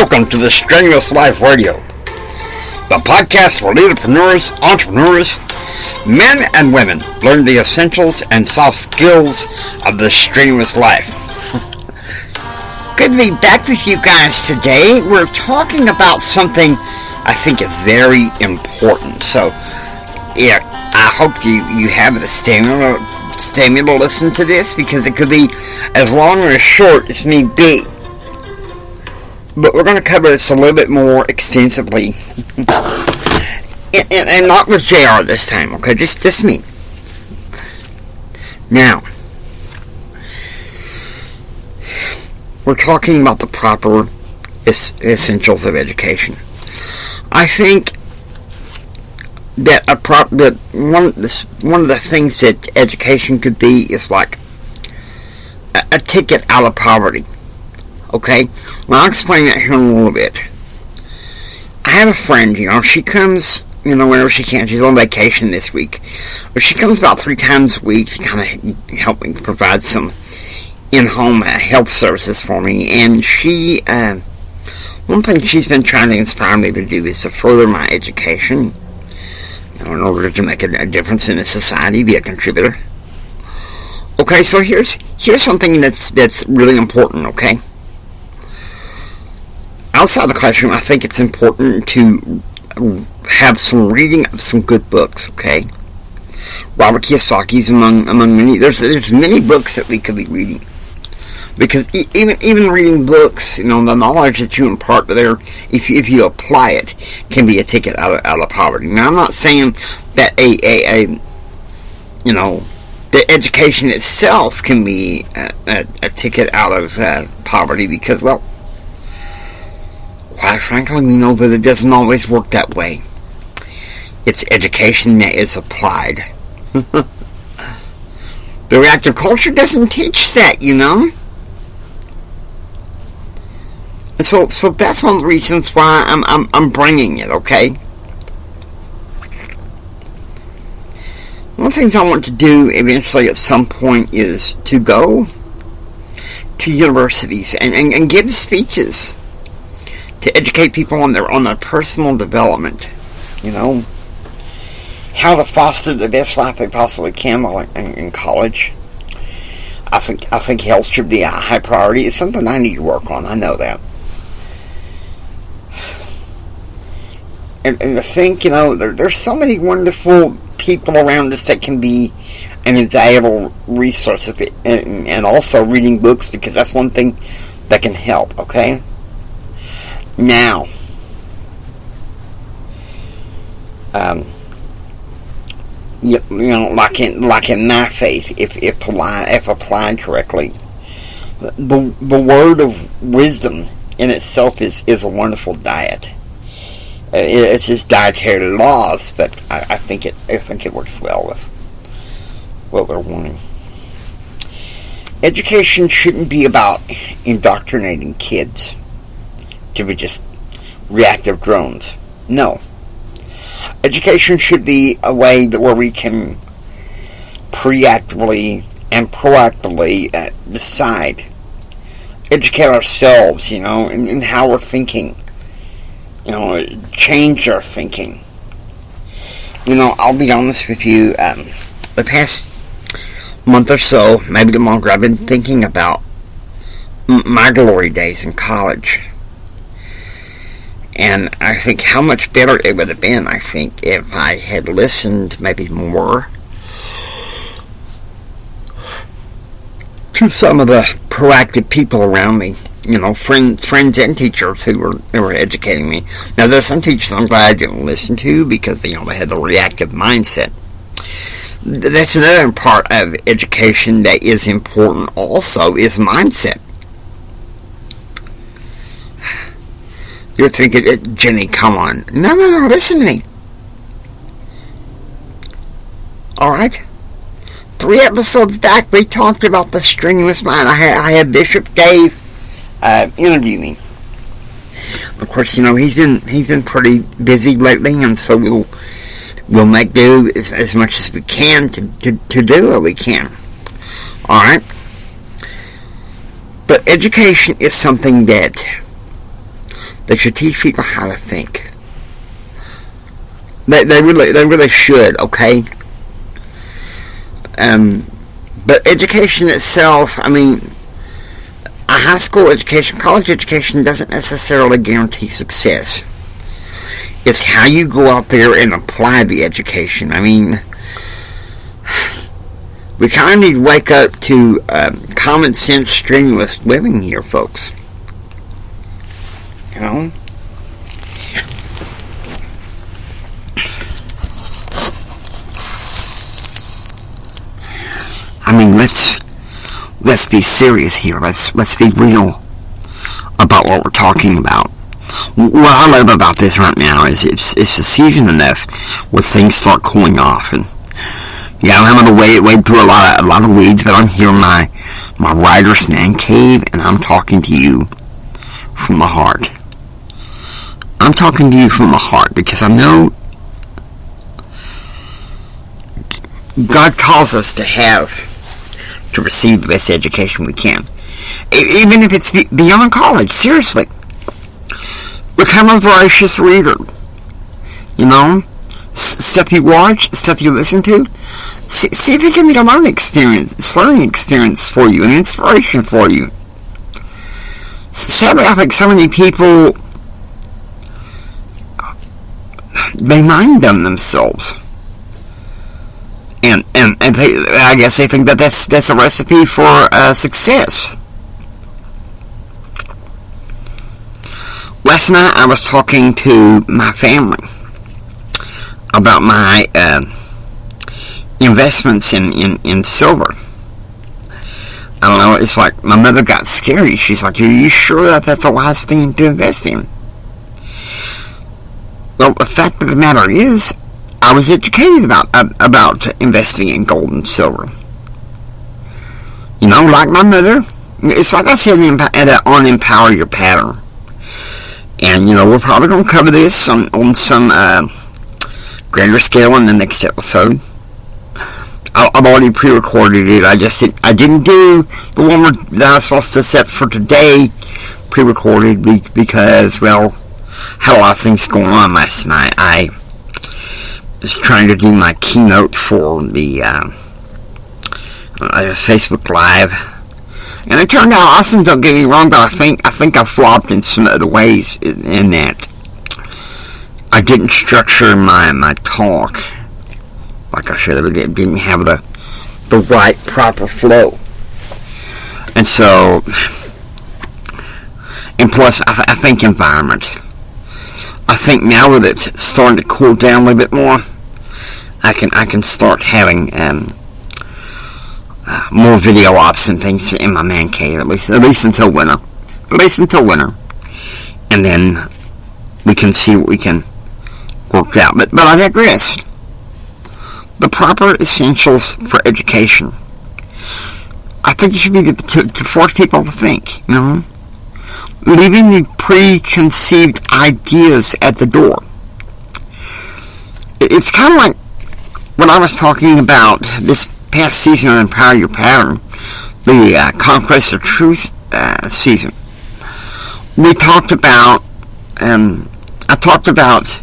Welcome to the Streamless Life Radio, the podcast where leaderpreneurs, entrepreneurs, men and women learn the essentials and soft skills of the streamless life. Good to be back with you guys today. We're talking about something I think is very important. So, yeah, I hope you have the stamina to listen to this, because it could be as long or as short as need be. But we're going to cover this a little bit more extensively. and not with JR this time, okay? Just me. Now, we're talking about the proper essentials of education. I think that one of the things that education could be is like a ticket out of poverty. Okay? Well, I'll explain that here in a little bit. I have a friend, she comes, whenever she can. She's on vacation this week. But she comes about 3 times a week to kind of help me provide some in-home health services for me. And she, one thing she's been trying to inspire me to do is to further my education, in order to make a difference in the society, be a contributor. Okay, so here's something that's really important, okay? Outside the classroom, I think it's important to have some reading of some good books, okay? Robert Kiyosaki's among many. There's many books that we could be reading. Because even reading books, the knowledge that you impart there, if you apply it, can be a ticket out of poverty. Now, I'm not saying that the education itself can be a ticket out of poverty, because, well, quite frankly, we know that it doesn't always work that way. It's education that is applied. The reactive culture doesn't teach that, And so that's one of the reasons why I'm bringing it, okay? One of the things I want to do eventually at some point is to go to universities and give speeches to educate people on their personal development, how to foster the best life they possibly can while in college. I think health should be a high priority. It's something I need to work on. I know that. And I think, there's so many wonderful people around us that can be an invaluable resource, and also reading books, because that's one thing that can help, okay? Now, like in my faith, if applied correctly, the word of wisdom in itself is a wonderful diet. It's just dietary laws, but I think it works well with what we're wanting. Education shouldn't be about indoctrinating kids to be just reactive drones. No. Education should be a way where we can preactively and proactively decide, educate ourselves, in how we're thinking. Change our thinking. I'll be honest with you, the past month or so, maybe longer, I've been thinking about my glory days in college. And I think how much better it would have been, if I had listened maybe more to some of the proactive people around me. Friends and teachers who were educating me. Now, there's some teachers I'm glad I didn't listen to, because they had the reactive mindset. That's another part of education that is important also, is mindset. You're thinking, Jenny, come on. No, listen to me. Alright? 3 episodes back, we talked about the streamless mind. I had Bishop Dave interview me. Of course, he's been pretty busy lately, and so we'll make do as much as we can to do what we can. Alright? But education is something that They should teach people how to think. They really should, okay? But education itself, I mean, a high school education, college education doesn't necessarily guarantee success. It's how you go out there and apply the education. I mean, we kind of need to wake up to common sense, streamless living here, folks. You know? I mean, let's be serious here. Let's be real about what we're talking about. What I love about this right now is it's the season enough where things start cooling off, and yeah, I'm having to wade through a lot of weeds, but I'm here in my writer's man cave, and I'm talking to you from the heart. I'm talking to you from the heart because I know God calls us to receive the best education we can, even if it's beyond college. Seriously, become a voracious reader. You know, stuff you watch, stuff you listen to. See if it can be a learning experience for you, an inspiration for you. Sadly, I think so many people, they mind themselves, and I guess they think that's a recipe for success. Last night I was talking to my family about my investments in silver. I don't know, it's like my mother got scary. She's like, "Are you sure that's a wise thing to invest in?" Well, the fact of the matter is, I was educated about investing in gold and silver. You know, like my mother, it's like I said on Empower Your Pattern. And, you know, we're probably going to cover this on some greater scale in the next episode. I've already pre-recorded it. I didn't do the one that I was supposed to set for today pre-recorded because, well, had a lot of things going on last night. I was trying to do my keynote for the Facebook Live, and it turned out awesome. Don't get me wrong, but I think I flopped in some other ways in that I didn't structure my talk like I should have. It didn't have the right, proper flow. And so, and plus, I think environment. I think now that it's starting to cool down a little bit more, I can start having more video ops and things in my man cave, at least until winter. And then we can see what we can work out. But I digress. The proper essentials for education. I think it should be to force people to think, you know? Leaving the preconceived ideas at the door. It's kind of like when I was talking about this past season on Empower Your Pattern, the Conquest of Truth season. We talked about, I talked about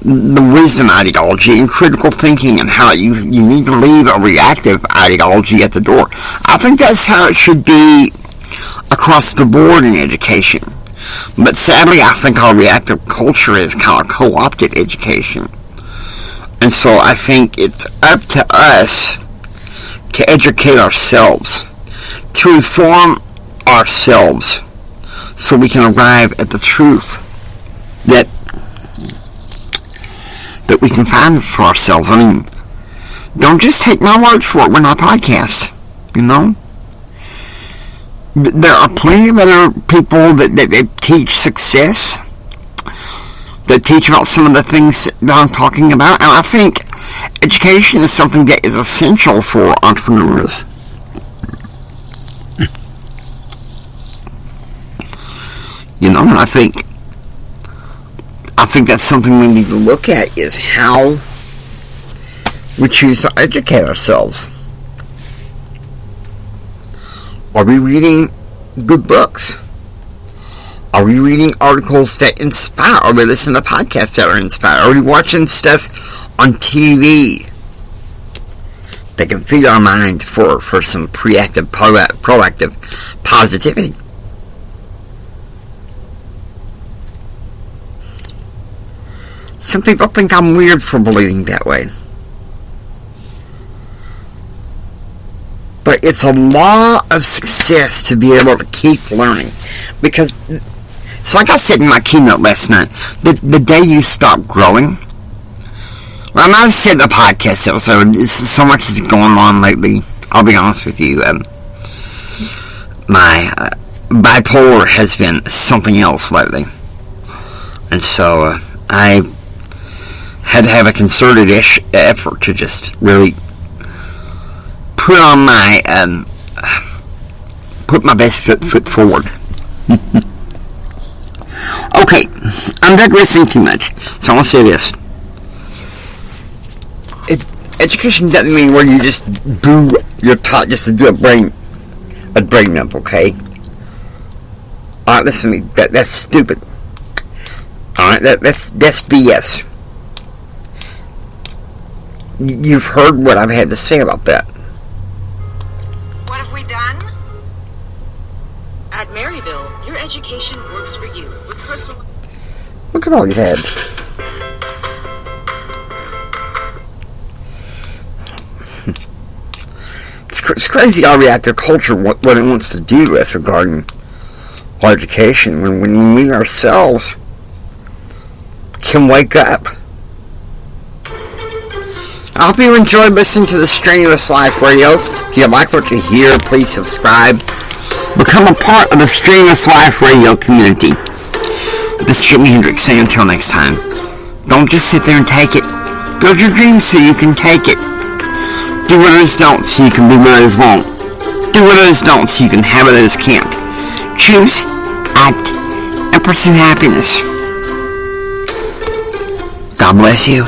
the wisdom ideology and critical thinking and how you need to leave a reactive ideology at the door. I think that's how it should be across the board in education. But sadly, I think our reactive culture has kind of co-opted education. And so I think it's up to us to educate ourselves, to inform ourselves, so we can arrive at the truth that we can find for ourselves. I mean, don't just take my word for it. We're not a podcast, you know? There are plenty of other people that teach success, that teach about some of the things that I'm talking about, and I think education is something that is essential for entrepreneurs. You know, and I think that's something we need to look at, is how we choose to educate ourselves. Are we reading good books? Are we reading articles that inspire? Are we listening to podcasts that are inspired? Are we watching stuff on TV that can feed our mind for some proactive positivity? Some people think I'm weird for believing that way. But it's a law of success to be able to keep learning. Because, it's like I said in my keynote last night, the day you stop growing, well, I'm not saying the podcast episode, so much is going on lately, I'll be honest with you. My bipolar has been something else lately. And so, I had to have a concerted effort to just really put my best foot forward. Okay, I'm digressing too much, so I'll say this. Education doesn't mean where you just you're taught just to do a brain dump, okay? Alright, listen to me, that's stupid. Alright, that's BS. You've heard what I've had to say about that. What have we done? At Maryville, your education works for you with personal... Look at all you had. It's crazy how we act our culture, what it wants to do with regarding our education, when we ourselves can wake up. I hope you enjoyed listening to the Streamless Life Radio. If you like what you hear, please subscribe. Become a part of the Streamless Life Radio community. This is Jimi Hendrix saying until next time, don't just sit there and take it. Build your dreams so you can take it. Do what others don't so you can be what others won't. Do what others don't so you can have what others can't. Choose, act, and pursue happiness. God bless you.